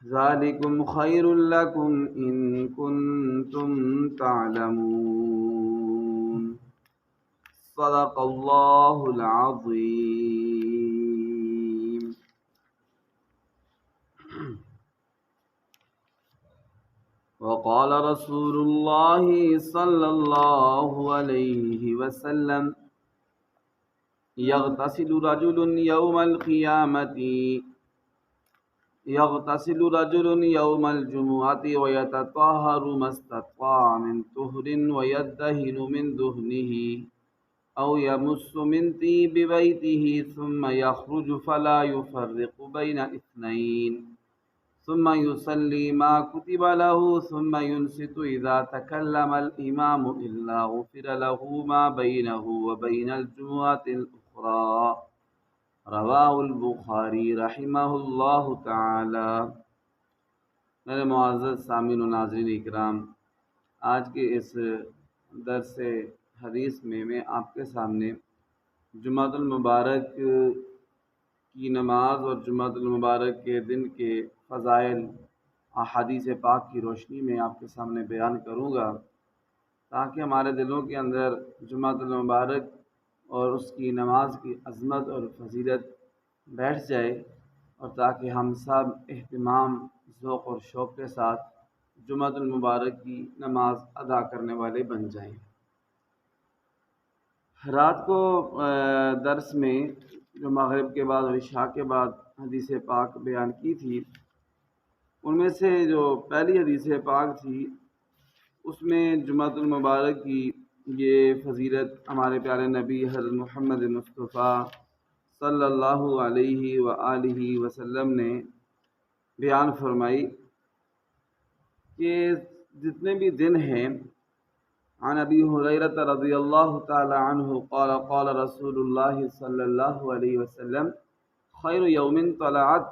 ذالکم خیر لکم ان کنتم تعلمون صدق اللہ العظیم۔ وقال رسول اللہ صلی اللہ علیہ وسلم يغتسل رجل يوم الجمعة ويتطهر ما استطاع من طهر ويدهن من دهنه أو يمس من طيب بيته ثم يخرج فلا يفرق بين اثنين ثم يصلي ما كتب له ثم ينصت إذا تكلم الإمام إلا غفر له ما بينه وبين الجمعة الأخرى۔ رواہ البخاری رحمہ اللہ تعالی۔ میرے معزز سامعین و ناظرین اکرام، آج کے اس درس حدیث میں آپ کے سامنے جمعۃ المبارک کی نماز اور جمعۃ المبارک کے دن کے فضائل احادیث پاک کی روشنی میں آپ کے سامنے بیان کروں گا، تاکہ ہمارے دلوں کے اندر جمعۃ المبارک اور اس کی نماز کی عظمت اور فضیلت بیٹھ جائے، اور تاکہ ہم سب اہتمام، ذوق اور شوق کے ساتھ جمعۃ المبارک کی نماز ادا کرنے والے بن جائیں۔ رات کو درس میں جو مغرب کے بعد اور عشاء کے بعد حدیث پاک بیان کی تھی، ان میں سے جو پہلی حدیث پاک تھی اس میں جمعۃ المبارک کی یہ فضیلت ہمارے پیارے نبی حضرت محمد مصطفیٰ صلی اللہ علیہ وآلہ وسلم نے بیان فرمائی کہ جتنے بھی دن ہیں، عن ابی ہریرہ رضی اللہ تعالی عنہ قال قال رسول اللہ صلی اللہ علیہ وسلم خیر یوم طلعت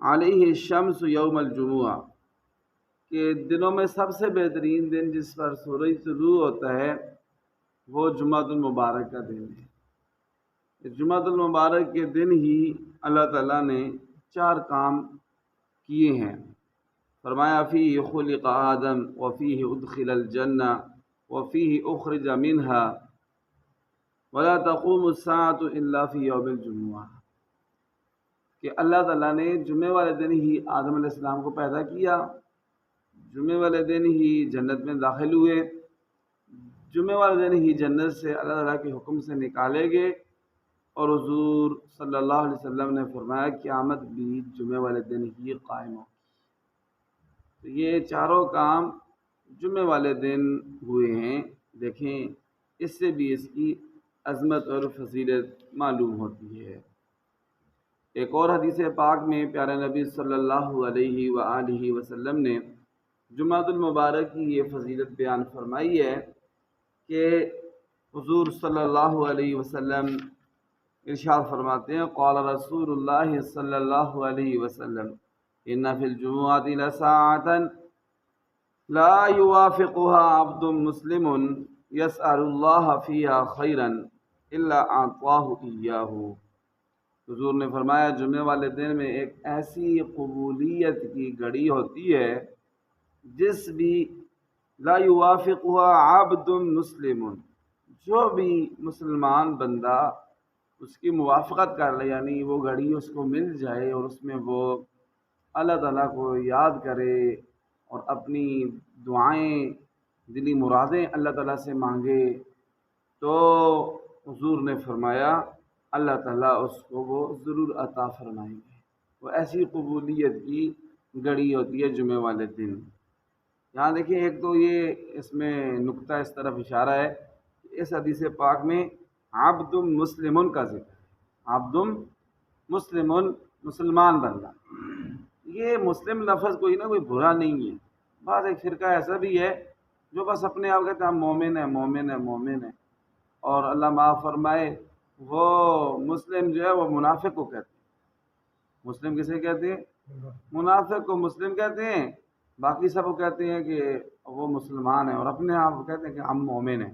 علیہ الشمس یوم الجمعہ، کہ دنوں میں سب سے بہترین دن جس پر سورج طلوع ہوتا ہے وہ جمعۃ المبارک کا دن ہے۔ جمعۃ المبارک کے دن ہی اللہ تعالیٰ نے 4 کام کیے ہیں۔ فرمایا فیہ خلق آدم وفیہ ادخل الجنہ وفیہ اخرج منہا ولا تقوم الساعة الا فی یوم الجمعہ، کہ اللہ تعالیٰ نے جمعے والے دن ہی آدم علیہ السلام کو پیدا کیا، جمعے والے دن ہی جنت میں داخل ہوئے، جمعے والے دن ہی جنت سے اللہ تعالیٰ کے حکم سے نکالے گئے، اور حضور صلی اللہ علیہ وسلم نے فرمایا قیامت بھی جمعے والے دن ہی قائم ہو۔ تو یہ 4 کام جمعے والے دن ہوئے ہیں۔ دیکھیں، اس سے بھی اس کی عظمت اور فضیلت معلوم ہوتی ہے۔ ایک اور حدیث پاک میں پیارے نبی صلی اللہ علیہ وآلہ وسلم نے جمعۃ المبارک کی یہ فضیلت بیان فرمائی ہے کہ حضور صلی اللہ علیہ وسلم ارشاد فرماتے ہیں قال رسول اللہ صلی اللہ علیہ وسلم ان فی الجمعۃ لساعۃ لا یوافقها عبد مسلم یسأل اللہ فیہا خیرا الا اعطاہ ایاہ۔ حضور نے فرمایا جمعے والے دن میں ایک ایسی قبولیت کی گھڑی ہوتی ہے جس بھی لا یوافقها عبد مسلم، جو بھی مسلمان بندہ اس کی موافقت کر لے، یعنی وہ گھڑی اس کو مل جائے اور اس میں وہ اللہ تعالیٰ کو یاد کرے اور اپنی دعائیں، دلی مرادیں اللہ تعالیٰ سے مانگے، تو حضور نے فرمایا اللہ تعالیٰ اس کو وہ ضرور عطا فرمائیں گے۔ وہ ایسی قبولیت کی گھڑی ہوتی ہے جمعے والے دن۔ یہاں دیکھیں، ایک تو یہ اس میں نقطہ اس طرف اشارہ ہے کہ اس حدیث پاک میں عبد مسلمن کا ذکر ہے۔ عبد مسلمن، مسلمان بندہ۔ یہ مسلم لفظ کوئی نہ کوئی برا نہیں ہے۔ بعض ایک فرقہ ایسا بھی ہے جو بس اپنے آپ کہتے ہیں ہم مومن ہیں، مومن ہیں، مومن ہیں، اور اللہ معاف فرمائے وہ مسلم جو ہے وہ منافق کو کہتے ہیں۔ مسلم کسے کہتے ہیں؟ منافق کو مسلم کہتے ہیں، باقی سب کو کہتے ہیں کہ وہ مسلمان ہیں، اور اپنے آپ کو کہتے ہیں کہ ہم مومن ہیں۔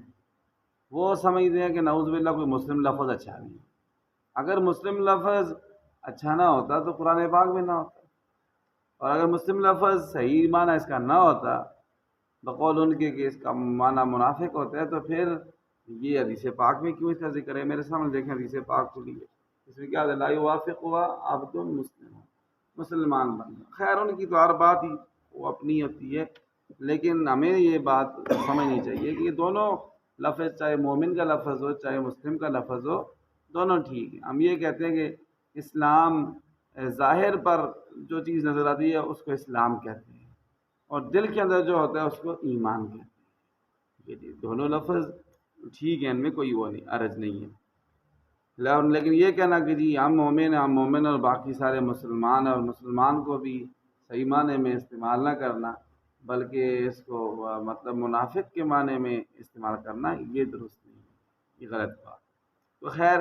وہ سمجھتے ہیں کہ نعوذ باللہ کوئی مسلم لفظ اچھا نہیں ہے۔ اگر مسلم لفظ اچھا نہ ہوتا تو قرآن پاک میں نہ ہوتا۔ اور اگر مسلم لفظ صحیح معنی اس کا نہ ہوتا بقول ان کے کہ اس کا معنی منافق ہوتا ہے، تو پھر یہ حدیث پاک میں کیوں اس کا ذکر ہے؟ میرے سامنے دیکھیں حدیث پاک کو لیے، اس میں کیا ہے؟ لا یوافق ہوا عبد مسلم، مسلمان بننا۔ خیر ان کی تو ہر بات ہی وہ اپنی ہوتی ہے، لیکن ہمیں یہ بات سمجھنی چاہیے کہ یہ دونوں لفظ، چاہے مومن کا لفظ ہو چاہے مسلم کا لفظ ہو، دونوں ٹھیک ہیں۔ ہم یہ کہتے ہیں کہ اسلام ظاہر پر جو چیز نظر آتی ہے اس کو اسلام کہتے ہیں، اور دل کے اندر جو ہوتا ہے اس کو ایمان کہتے ہیں۔ یہ دونوں لفظ ٹھیک ہیں، ان میں کوئی وہ نہیں، عرض نہیں ہے۔ لیکن یہ کہنا کہ جی ہم مومن اور باقی سارے مسلمان ہیں، اور مسلمان کو بھی صحیح معنی میں استعمال نہ کرنا بلکہ اس کو مطلب منافق کے معنی میں استعمال کرنا، یہ درست نہیں ہے، یہ غلط بات۔ تو خیر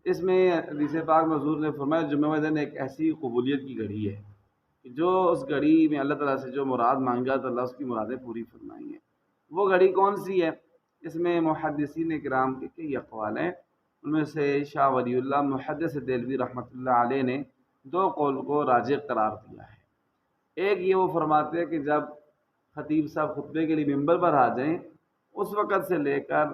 اس میں حدیث پاک میں حضور نے فرمایا جمعہ دن ایک ایسی قبولیت کی گھڑی ہے کہ جو اس گھڑی میں اللہ تعالیٰ سے جو مراد مانگا تو اللہ اس کی مرادیں پوری فرمائیں گے۔ وہ گھڑی کون سی ہے؟ اس میں محدثین کرام کے کئی اقوال ہیں، ان میں سے شاہ ولی اللہ محدث دہلوی رحمۃ اللہ علیہ نے دو قول کو راجح قرار دیا ہے۔ ایک یہ وہ فرماتے ہیں کہ جب خطیب صاحب خطبے کے لیے ممبر پر آ جائیں اس وقت سے لے کر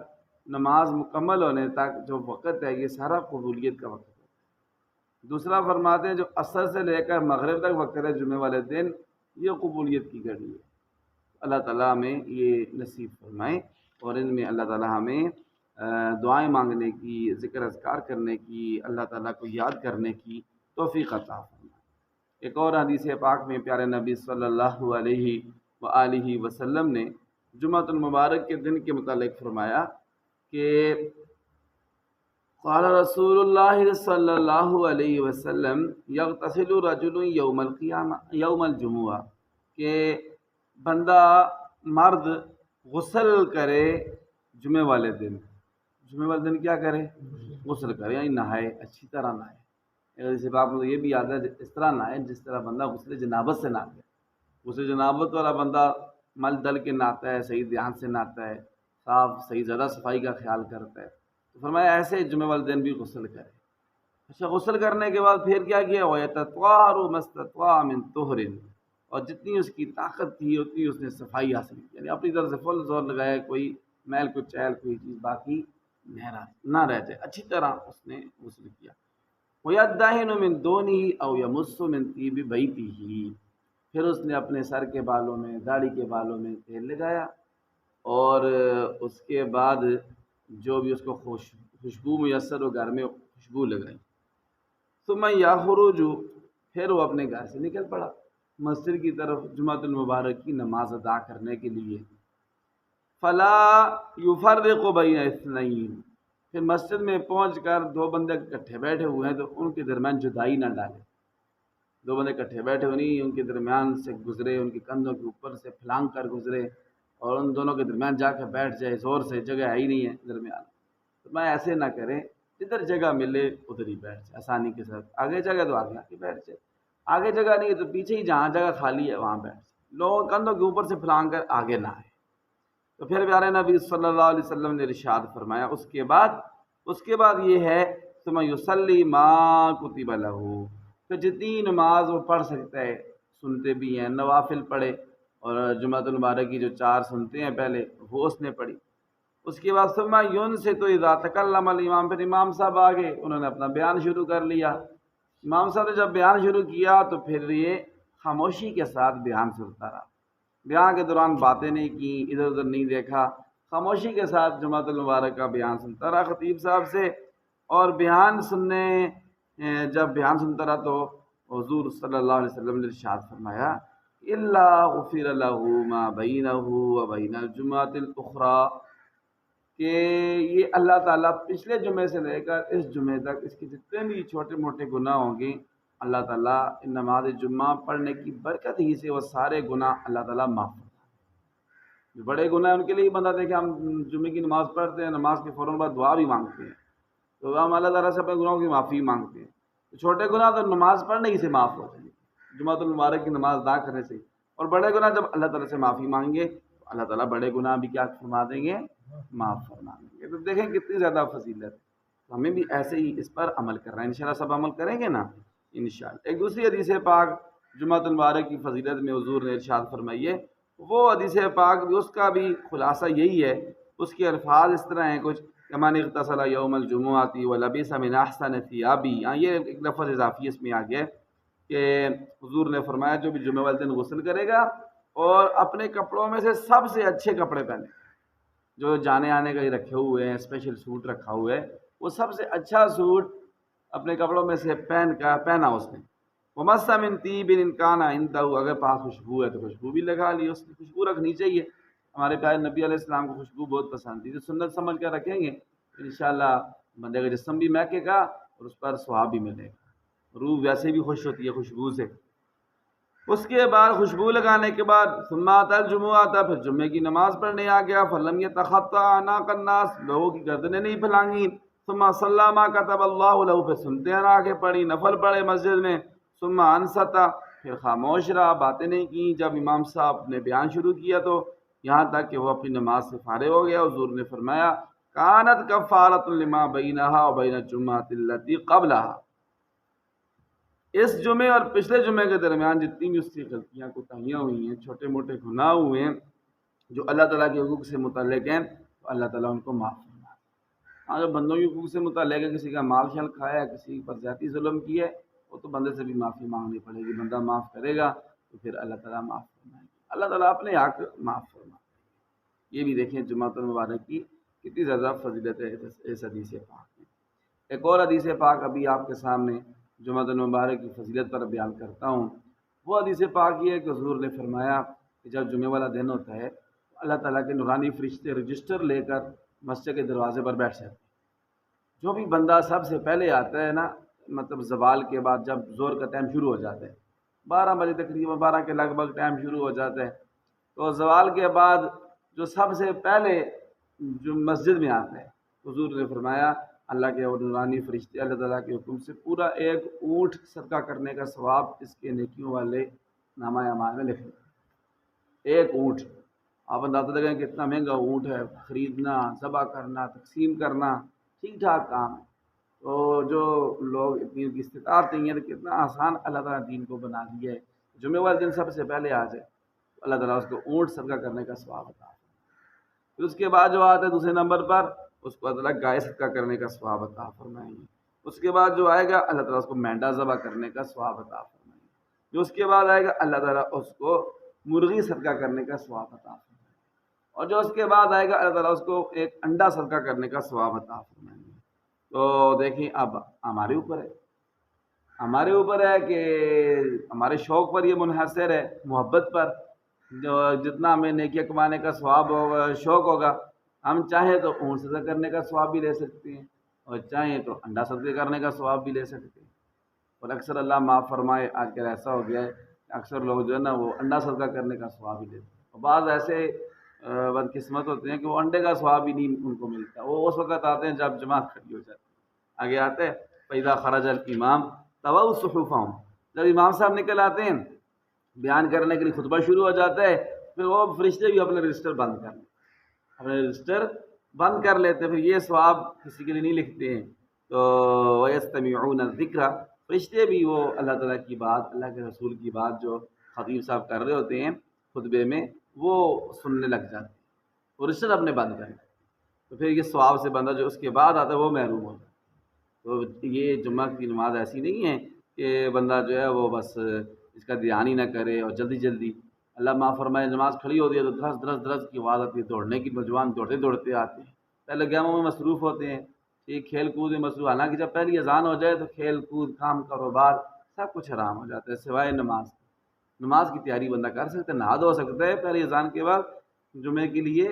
نماز مکمل ہونے تک جو وقت ہے یہ سارا قبولیت کا وقت ہے۔ دوسرا فرماتے ہیں جو عصر سے لے کر مغرب تک وقت ہے جمعے والے دن، یہ قبولیت کی گھڑی ہے۔ اللہ تعالیٰ ہمیں یہ نصیب فرمائیں، اور ان میں اللہ تعالیٰ ہمیں دعائیں مانگنے کی، ذکر اذکار کرنے کی، اللہ تعالیٰ کو یاد کرنے کی توفیق عطا فرمائیں۔ ایک اور حدیث پاک میں پیارے نبی صلی اللہ علیہ وآلہ وسلم نے جمعۃ المبارک کے دن کے متعلق فرمایا کہ قال رسول اللہ صلی اللہ علیہ وسلم یغتسل رجل یوم الجمعہ، کہ بندہ مرد غسل کرے جمعے والے دن۔ جمعے والے دن کیا کرے؟ غسل کرے، یعنی نہائے، اچھی طرح نہائے۔ اس بات میں یہ بھی یاد ہے اس طرح نہائے جس طرح بندہ غسل جنابت سے نہاتا ہے۔ غسل جنابت والا بندہ مل دل کے نہاتا ہے، صحیح دھیان سے نہاتا ہے، صاف صحیح زیادہ صفائی کا خیال کرتا ہے، تو فرمایا ایسے جمعے والے دن بھی غسل کرے۔ اچھا غسل کرنے کے بعد پھر کیا کیا؟ وَيَتَطْوَارُ مَسْتَطْوَعَ مِن طُهْرٍ، اور جتنی اس کی طاقت تھی اتنی اس نے صفائی حاصل کی، یعنی اپنی طرف سے فل زور لگایا، کوئی میل کوئی چیل کوئی چیز باقی نہ رہ جائے، اچھی طرح اس نے غسل کیا۔ وَيَدَّهِنُ مِن دُونِهِ أَوْ يَمُسُّ مِن طِيبِ بَيْتِهِ، پھر اس نے اپنے سر کے بالوں میں، داڑھی کے بالوں میں تیل لگایا، اور اس کے بعد جو بھی اس کو خوشبو میسر ہو گھر میں خوشبو لگائی۔ ثم یخرج، پھر وہ اپنے گھر سے نکل پڑا مسجد کی طرف جمعۃ المبارک کی نماز ادا کرنے کے لیے۔ فلا یفرق بین اثنین، پھر مسجد میں پہنچ کر دو بندے اکٹھے بیٹھے ہوئے ہیں تو ان کے درمیان جدائی نہ ڈالے۔ دو بندے اکٹھے بیٹھے ہوئے نہیں، ان کے درمیان سے گزرے، ان کے کندھوں کے اوپر سے پھلانگ کر گزرے اور ان دونوں کے درمیان جا کے بیٹھ جائے زور سے، جگہ ہے ہی نہیں ہے درمیان۔ تو میں ایسے نہ کریں، جدھر جگہ ملے ادھر ہی بیٹھ جائے آسانی کے ساتھ، آگے جگہ تو آگے آ کے بیٹھ جائے، آگے جگہ نہیں ہے تو پیچھے ہی جہاں جگہ خالی ہے وہاں بیٹھ جائے، لوگ کندھوں کے اوپر سے پھلانگ کر آگے نہ آئے۔ تو پھر پیارے نبی صلی اللہ علیہ وسلم نے ارشاد فرمایا اس کے بعد یہ ہے ثم یصلی ما کتب لہ، تو جتنی نماز وہ پڑھ سکتا ہے، سنتے بھی ہیں نوافل پڑھے، اور جمعۃ المبارک کی جو 4 سنتے ہیں پہلے وہ اس نے پڑھی۔ اس کے بعد ثم ینصت اذا تکلم الامام، پھر امام صاحب آگے انہوں نے اپنا بیان شروع کر لیا۔ امام صاحب نے جب بیان شروع کیا تو پھر یہ خاموشی کے ساتھ بیان سنتا رہا، بیان کے دوران باتیں نہیں کی، ادھر ادھر نہیں دیکھا، خاموشی کے ساتھ جمعۃ المبارک کا بیان سنتا رہا خطیب صاحب سے۔ اور جب بیان سنتا رہا تو حضور صلی اللہ علیہ وسلم نے ارشاد فرمایا الا غفر له ما بینہ وبین الجمعۃ الاخری، کہ یہ اللہ تعالیٰ پچھلے جمعے سے لے کر اس جمعے تک اس کے جتنے بھی چھوٹے موٹے گناہ ہوں گے، اللہ تعالیٰ ان نماز جمعہ پڑھنے کی برکت ہی سے وہ سارے گناہ اللہ تعالیٰ معاف کرتا ہے۔ جو بڑے گناہ ہیں ان کے لیے بندہ دیکھے، ہم جمعے کی نماز پڑھتے ہیں، نماز کے فوراً بعد دعا بھی مانگتے ہیں، تو ہم اللہ تعالیٰ سے اپنے گناہوں کی معافی مانگتے ہیں۔ تو چھوٹے گناہ تو نماز پڑھنے ہی سے معاف ہو جائیں گے، جمعۃ المبارک کی نماز ادا کرنے سے، اور بڑے گناہ جب اللہ تعالیٰ سے معافی مانگیں گے تو اللہ تعالیٰ بڑے گناہ بھی کیا فرما دیں گے؟ معاف فرما دیں گے۔ تو دیکھیں کتنی زیادہ فضیلت ہے، تو ہمیں بھی ایسے ہی اس پر عمل کرنا ہے، انشاءاللہ سب عمل کریں گے نا انشاءاللہ۔ ایک دوسری حدیث پاک جمعۃ المبارک کی فضیلت میں حضور نے ارشاد فرمائیے، وہ حدیث پاک بھی اس کا بھی خلاصہ یہی ہے، اس کے الفاظ اس طرح ہیں کچھ کہ من اغتسل یوم الجمعۃ ولبس من احسن ثیابی، یہ ایک لفظ اضافی اس میں آ گیا کہ حضور نے فرمایا جو بھی جمعہ والے دن غسل کرے گا اور اپنے کپڑوں میں سے سب سے اچھے کپڑے پہنے، جو جانے آنے کا ہی رکھے ہوئے ہیں، اسپیشل سوٹ رکھا ہوا ہے، وہ سب سے اچھا سوٹ اپنے کپڑوں میں سے پہنا اس نے، ومس من طیب ان کان عندہ، اگر پاس خوشبو ہے تو خوشبو بھی لگا لی، اس کی خوشبو رکھنی چاہیے۔ ہمارے پیارے نبی علیہ السلام کو خوشبو بہت پسند تھی، تو سنت سمجھ کر رکھیں گے انشاءاللہ بندے کا جسم بھی مہکے گا اور اس پر ثواب بھی ملے گا، روح ویسے بھی خوش ہوتی ہے خوشبو سے۔ اس کے بعد خوشبو لگانے کے بعد ثم اتى الجمعۃ، پھر جمعے کی نماز پڑھنے آ گیا، فلم يتخطى اعناق الناس، لوگوں کی گردنیں نہیں پھلانگی، ثم صلى ما كتب الله له، پھر سنتے ہیں آگے پڑھی، نفل پڑھے مسجد میں، ثم انصت، پھر خاموش رہا، باتیں نہیں کی، جب امام صاحب نے بیان شروع کیا تو یہاں تک کہ وہ اپنی نماز سے فارغ ہو گیا، حضور نے فرمایا کانت کفارۃ لما بینها وبین الجمعۃ التي قبلها، اس جمعے اور پچھلے جمعے کے درمیان جتنی بھی اس کی غلطیاں کوتاہیاں ہوئی ہیں، چھوٹے موٹے گناہ ہوئے ہیں جو اللہ تعالیٰ کے حقوق سے متعلق ہیں، تو اللہ تعالیٰ ان کو معاف فرما دے۔ ہاں جو بندوں کے حقوق سے متعلق ہے، کسی کا مال شال کھایا ہے، کسی پر زیادتی ظلم کی ہے، وہ تو بندے سے بھی معافی مانگنی پڑے گی، بندہ معاف کرے گا تو پھر اللہ تعالیٰ معاف فرمائے گا، اللہ تعالیٰ اپنے حق معاف فرما۔ یہ بھی دیکھیں جمعۃ المبارک کی کتنی زیادہ فضیلت ہے اس حدیث پاک میں۔ ایک اور حدیث پاک ابھی آپ کے سامنے جمعۃ المبارک کی فضیلت پر بیان کرتا ہوں۔ وہ حدیث پاک یہ ہے کہ حضور نے فرمایا کہ جب جمعہ والا دن ہوتا ہے تو اللہ تعالیٰ کے نورانی فرشتے رجسٹر لے کر مسجد کے دروازے پر بیٹھ جاتے ہیں۔ جو بھی بندہ سب سے پہلے آتا ہے نا، مطلب زوال کے بعد جب زور کا ٹائم شروع ہو جاتا ہے، 12 بجے تقریباً 12 کے لگ بھگ ٹائم شروع ہو جاتا ہے، تو زوال کے بعد جو سب سے پہلے جو مسجد میں آتا ہے، حضور نے فرمایا اللہ کے نورانی فرشتے اللہ تعالیٰ کے حکم سے پورا ایک اونٹ صدقہ کرنے کا ثواب اس کے نیکیوں والے نامہ اعمال میں لکھ دیں۔ ایک اونٹ، آپ اندازہ لگائیں کہ کتنا مہنگا اونٹ ہے، خریدنا، ذبح کرنا، تقسیم کرنا، ٹھیک ٹھاک کام ہے، تو جو لوگ اتنی ان کی استطاعت نہیں ہے تو کتنا آسان اللہ تعالیٰ دین کو بنا دیا ہے، جمعہ والے دن سب سے پہلے آ جائے تو اللہ تعالیٰ اس کو اونٹ صدقہ کرنے کا ثواب عطا۔ پھر اس کے بعد جو آتا ہے دوسرے نمبر پر، اس کو اللہ تعالیٰ گائے صدقہ کرنے کا ثواب عطا فرمائیں گے۔ اس کے بعد جو آئے گا اللہ تعالیٰ اس کو مینڈا ذبح کرنے کا ثواب عطا فرمائیں گے۔ جو اس کے بعد آئے گا اللہ تعالیٰ اس کو مرغی صدقہ کرنے کا ثواب عطا فرمائیں گے۔ اور جو اس کے بعد آئے گا اللہ تعالیٰ اس کو ایک انڈا صدقہ کرنے کا ثواب عطا فرمائیں گے۔ تو دیکھیں اب ہمارے اوپر ہے کہ ہمارے شوق پر یہ منحصر ہے، محبت پر، جو جتنا ہمیں نیکیاں کمانے کا ثواب ہوگا، شوق ہوگا، ہم چاہیں تو اونٹ صدقہ کرنے کا ثواب بھی لے سکتے ہیں اور چاہیں تو انڈا صدقہ کرنے کا ثواب بھی لے سکتے ہیں۔ اور اکثر اللہ معاف فرمائے آج کل ایسا ہو گیا ہے کہ اکثر لوگ جو ہے نا وہ انڈا صدقہ کرنے کا ثواب بھی لیتے ہیں، اور بعض ایسے بدقسمت ہوتے ہیں کہ وہ انڈے کا ثواب ہی نہیں ان کو ملتا، وہ اس وقت آتے ہیں جب جماعت کھڑی ہو جاتی ہے، آگے آتے ہیں فَإِذَا خَرَجَ الْإِمَامُ طَوَوْا صُحُفَهُمْ، جب امام صاحب نکل آتے ہیں بیان کرنے کے لیے، خطبہ شروع ہو جاتا ہے، پھر وہ فرشتے بھی اپنے رجسٹر بند کر لیتے، پھر یہ ثواب کسی کے لیے نہیں لکھتے ہیں۔ تو وَيَسْتَمِعُونَ الذِّكْرَ، فرشتے بھی وہ اللہ تعالیٰ کی بات، اللہ کے رسول کی بات جو خطیب صاحب کر رہے ہوتے ہیں خطبے میں، وہ سننے لگ جاتے ہیں، وہ رجسٹر اپنے بند کر لیتے، تو پھر یہ ثواب سے بندہ جو اس کے بعد آتا ہے وہ محروم ہو جاتا ہے۔ تو یہ جمعہ کی نماز ایسی نہیں ہے کہ بندہ جو ہے وہ بس اس کا دھیان ہی نہ کرے اور جلدی جلدی، اللہ معاف فرمائے نماز کھڑی ہوتی ہے تو درس درس درس کی آواز آتی ہے، دوڑنے کی، نوجوان دوڑتے دوڑتے آتے ہیں، پہلے گیموں میں مصروف ہوتے ہیں، ٹھیک، کھیل کود میں مصروف، حالانکہ جب پہلی اذان ہو جائے تو کھیل کود، کام کاروبار سب کچھ حرام ہو جاتا ہے سوائے نماز کی تیاری بندہ کر سکتا ہے، نہا دھو سکتا ہے پہلی اذان کے بعد جمعے کے لیے،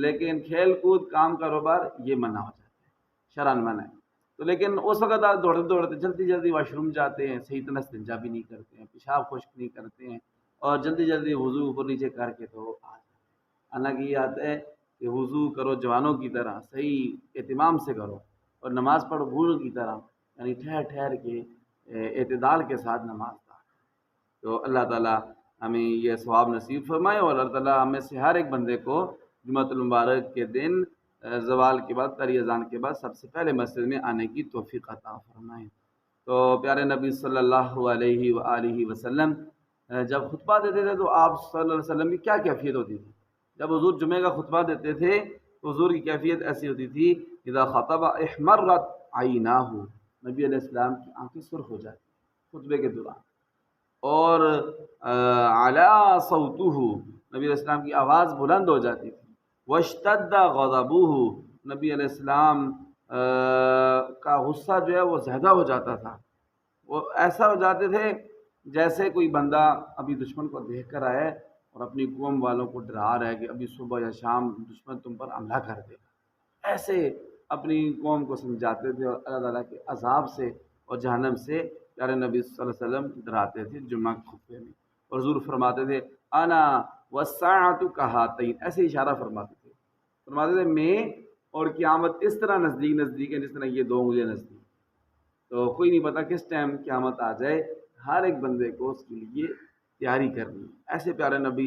لیکن کھیل کود، کام کاروبار یہ منع ہو جاتا ہے، شرعاً منع ہے۔ تو لیکن اس وقت آپ دوڑتے دوڑتے جلدی جلدی واش روم جاتے ہیں، صحیح طرح استنجا بھی نہیں کرتے ہیں، پیشاب خشک نہیں کرتے ہیں، اور جلدی جلدی وضو اوپر نیچے کر کے تو آ جاتے ہیں۔ حالانکہ یہ آتا ہے کہ وضو کرو جوانوں کی طرح، صحیح اہتمام سے کرو، اور نماز پڑھو بوڑھوں کی طرح، یعنی ٹھہر ٹھہر کے اعتدال کے ساتھ نماز پڑھو۔ تو اللہ تعالیٰ ہمیں یہ ثواب نصیب فرمائے، اور اللہ تعالیٰ ہمیں سے ہر ایک بندے کو جمعۃ المبارک کے دن زوال کے بعد، پہلی اذان کے بعد سب سے پہلے مسجد میں آنے کی توفیق عطا فرمائے۔ تو پیارے نبی صلی اللہ علیہ وآلہ وسلم جب خطبہ دیتے تھے تو آپ صلی اللہ علیہ وسلم کی کیا کیفیت ہوتی تھی؟ جب حضور جمعے کا خطبہ دیتے تھے تو حضور کی کیفیت ایسی ہوتی تھی، اذا خطب احمرت عیناہ، نبی علیہ السلام کی آنکھیں سرخ ہو جاتی خطبے کے دوران، اور علی صوتہ، نبی علیہ السلام کی آواز بلند ہو جاتی تھی، واشتد غضبہ، نبی علیہ السلام کا غصہ جو ہے وہ زیادہ ہو جاتا تھا، وہ ایسا ہو جاتے تھے جیسے کوئی بندہ ابھی دشمن کو دیکھ کر آئے اور اپنی قوم والوں کو ڈرا رہا ہے کہ ابھی صبح یا شام دشمن تم پر حملہ کر دے گا، ایسے اپنی قوم کو سمجھاتے تھے اور اللہ تعالیٰ کے عذاب سے اور جہنم سے پیارے نبی صلی اللہ علیہ وسلم ڈراتے تھے جمعہ کے خطبے میں، اور حضور فرماتے تھے انا والساعۃ کہاتین، ایسے اشارہ فرماتے تھے میں اور قیامت اس طرح نزدیک نزدیک ہے جس طرح یہ دو انگلیاں نزدیک، تو کوئی نہیں پتا کس ٹائم قیامت آ جائے، ہر ایک بندے کو اس کے لیے تیاری کرنی ہے۔ ایسے پیارے نبی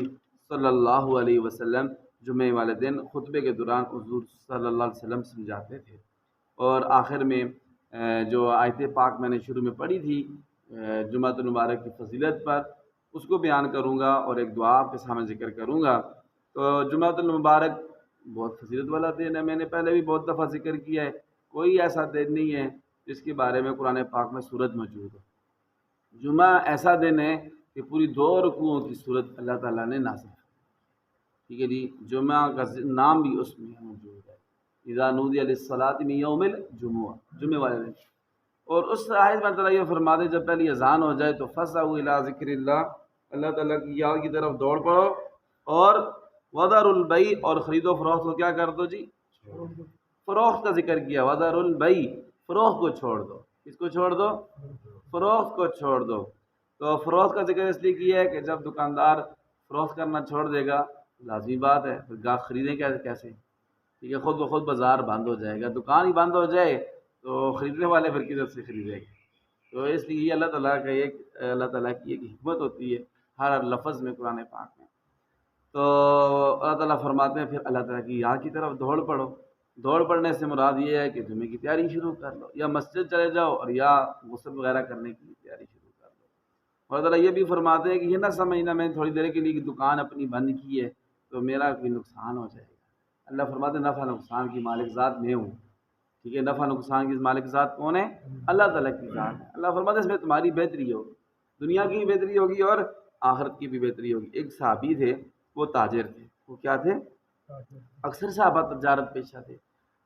صلی اللہ علیہ وسلم جمعے والے دن خطبے کے دوران حضور صلی اللہ علیہ وسلم سمجھاتے تھے، اور آخر میں جو آیت پاک میں نے شروع میں پڑھی تھی جمعۃ المبارک کی فضیلت پر، اس کو بیان کروں گا اور ایک دعا آپ کے سامنے ذکر کروں گا۔ تو جمعۃ المبارک بہت فضیلت والا دن ہے، میں نے پہلے بھی بہت دفعہ ذکر کیا ہے، کوئی ایسا دن نہیں ہے جس کے بارے میں قرآن پاک میں صورت موجود ہو۔ جمعہ ایسا دن ہے کہ پوری 2 رکوعوں کی صورت اللہ تعالیٰ نے نازل کی، ٹھیک ہے جی، جمعہ کا نام بھی اس میں موجود ہے، اذا نودی للصلاۃ من یوم الجمعہ، جمعے والے دن۔ اور اس آیت میں اللہ تعالیٰ یہ فرماتے جب پہلی اذان ہو جائے تو فسعوا الی ذکر اللہ، اللہ تعالیٰ کی یاد کی طرف دوڑ پڑو، اور وذروا البیع، اور خرید و فروخت کو کیا کر دو جی، فروخت کا ذکر کیا، وذروا البیع، فروخت کو چھوڑ دو، کس کو چھوڑ دو، فروخت کو چھوڑ دو۔ تو فروخت کا ذکر اس لیے کیا ہے کہ جب دکاندار فروخت کرنا چھوڑ دے گا لازمی بات ہے پھر گاہک خریدیں کیسے، ٹھیک ہے، خود بخود بازار بند ہو جائے گا، دکان ہی بند ہو جائے تو خریدنے والے پھر کدھر سے خریدیں گے؟ تو اس لیے یہ اللہ تعالیٰ کی ایک حکمت ہوتی ہے ہر لفظ میں قرآن پاک میں۔ تو اللہ تعالیٰ فرماتے ہیں پھر اللہ تعالیٰ کی یاد کی طرف دوڑ پڑو، دوڑ پڑنے سے مراد یہ ہے کہ جمعے کی تیاری شروع کر لو، یا مسجد چلے جاؤ اور یا غسل وغیرہ کرنے کی تیاری شروع کر لو۔ اور اللہ تعالیٰ یہ بھی فرماتے ہیں کہ یہ نہ سمجھنا میں تھوڑی دیر کے لیے دکان اپنی بند کی ہے تو میرا کوئی نقصان ہو جائے گا، اللہ فرماتے ہیں نفع نقصان کی مالک ذات میں ہوں، ٹھیک ہے، نفع نقصان کی مالک ذات کون ہے؟ اللہ تعالیٰ کی ذات ہے۔ اللہ فرماتے ہیں اس میں تمہاری بہتری ہوگی، دنیا کی بھی بہتری ہوگی اور آخرت کی بھی بہتری ہوگی۔ ایک صحابی تھے، وہ تاجر تھے، وہ کیا تھے؟ اکثر صحابہ تجارت پیشہ تھے،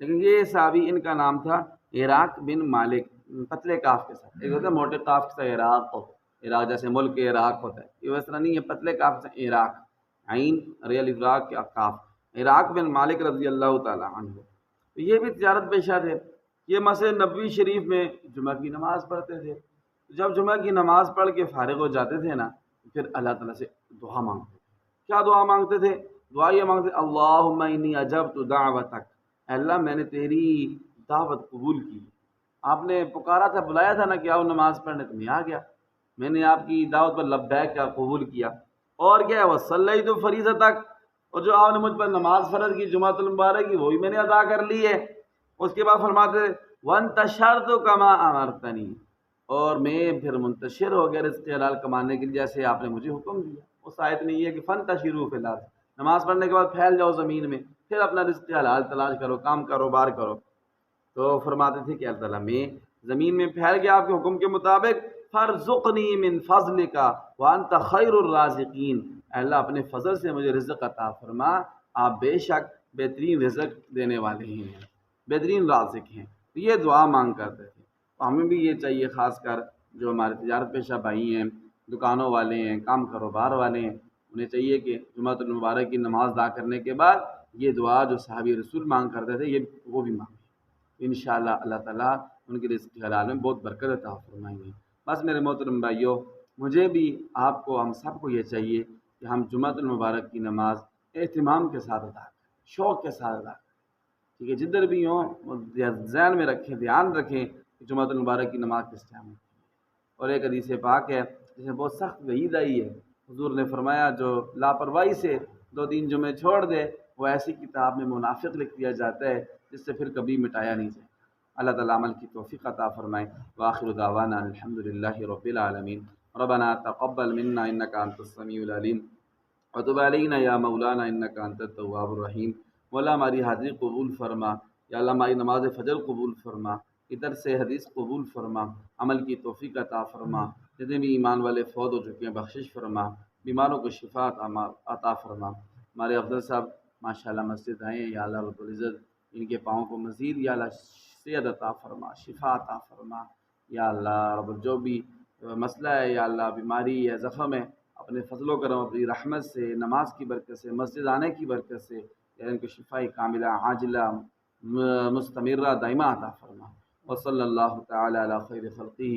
لیکن یہ صحابی ان کا نام تھا عراق بن مالک، پتلے کاف کے ساتھ، ایک ہوتا ہے موٹے کاف کے ساتھ عراق، عراق جیسے ملک عراق ہوتا ہے، یہ ویسا نہیں ہے، پتلے کاف سے عراق، عین ریل عراق کے کاف، عراق بن مالک رضی اللہ تعالیٰ عنہ، تو یہ بھی تجارت پیشہ تھے۔ یہ مسجد نبوی شریف میں جمعہ کی نماز پڑھتے تھے، جب جمعہ کی نماز پڑھ کے فارغ ہو جاتے تھے نا پھر اللہ تعالیٰ سے دعا مانگتے تھے۔ کیا دعا مانگتے تھے؟ دعا یہ مانگتے تھے اللہم انی اجبت دعوتک، اے اللہ میں نے تیری دعوت قبول کی، آپ نے پکارا تھا، بلایا تھا نا کہ آؤ نماز پڑھنے، تو میں آ گیا، میں نے آپ کی دعوت پر لبیک کیا، قبول کیا، اور کیا ہے وصلیت فریضتک، اور جو آپ نے مجھ پر نماز فرض کی جمعۃ المبارک کی وہ بھی میں نے ادا کر لی ہے۔ اس کے بعد فرماتے وانتشرت کما امرتنی، اور میں پھر منتشر ہو گیا رزق حلال کمانے کے لیے جیسے آپ نے مجھے حکم دیا۔ اس آیت میں یہ ہے کہ فانتشروا فی الارض، نماز پڑھنے کے بعد پھیل جاؤ زمین میں، پھر اپنا رزق حلال تلاش کرو، کام کاروبار کرو۔ تو فرماتے تھے کہ اللہ تعالیٰ میں زمین میں پھیل گیا آپ کے حکم کے مطابق، فارزقنی من فضلک وانت خیر الرازقین، اے اللہ اپنے فضل سے مجھے رزق عطا فرما، آپ بے شک بہترین رزق دینے والے ہیں، بہترین رازق ہیں۔ تو یہ دعا مانگ کرتے تھے، تو ہمیں بھی یہ چاہیے، خاص کر جو ہمارے تجارت پیشہ بھائی ہیں، دکانوں والے ہیں، کام کاروبار والے ہیں، انہیں چاہیے کہ جمعۃ المبارک کی نماز ادا کرنے کے بعد یہ دعا جو صحابی رسول مانگ کرتے تھے یہ وہ بھی مانگیں، انشاءاللہ اللہ تعالیٰ ان کے رزق حلال میں بہت برکت عطا فرمائیں گے۔ بس میرے محترم بھائیوں، مجھے بھی آپ کو، ہم سب کو یہ چاہیے کہ ہم جمعۃ المبارک کی نماز اہتمام کے ساتھ ادا کریں، شوق کے ساتھ ادا کریں، ٹھیک ہے، جدھر بھی ہوں ذہن میں رکھیں، دھیان رکھیں کہ جمعۃ المبارک کی نماز کس ٹائم ہوتی ہے۔ اور ایک حدیث پاک ہے جس میں بہت سخت وعید آئی ہے، حضور نے فرمایا جو لاپرواہی سے 2-3 جمعے چھوڑ دے وہ ایسی کتاب میں منافق لکھ دیا جاتا ہے جس سے پھر کبھی مٹایا نہیں جائے۔ اللہ تعالیٰ عمل کی توفیق عطا فرمائے۔ وآخر دعوانا الحمدللہ رب العالمین۔ ربنا تقبل منا انك انت السمیع العلیم وتب علینا یا مولانا انک انت التواب الرحیم۔ مولا ہماری حاضری قبول فرما، یا اللہ ہماری نماز فجر قبول فرما، ادھر سے حدیث قبول فرما، عمل کی توفیق عطا فرما، جتنے بھی ایمان والے فوت ہو چکے ہیں بخشش فرما، بیماروں کو شفا عطا فرما۔ ہمارے افضل صاحب ماشاءاللہ مسجد آئے ہیں، یا اللہ رب العزت ان کے پاؤں کو مزید یا اللہ صحت عطا فرما، شفا عطا فرما، یا اللہ رب جو بھی مسئلہ ہے یا اللہ بیماری یا زخم ہے، اپنے فضل و کرم اپنی رحمت سے، نماز کی برکت سے، مسجد آنے کی برکت سے یا ان کو شفاء کاملہ عاجلہ مستمرہ دائمہ عطا فرما۔ وصلی اللہ تعالی علی خیر خلقہ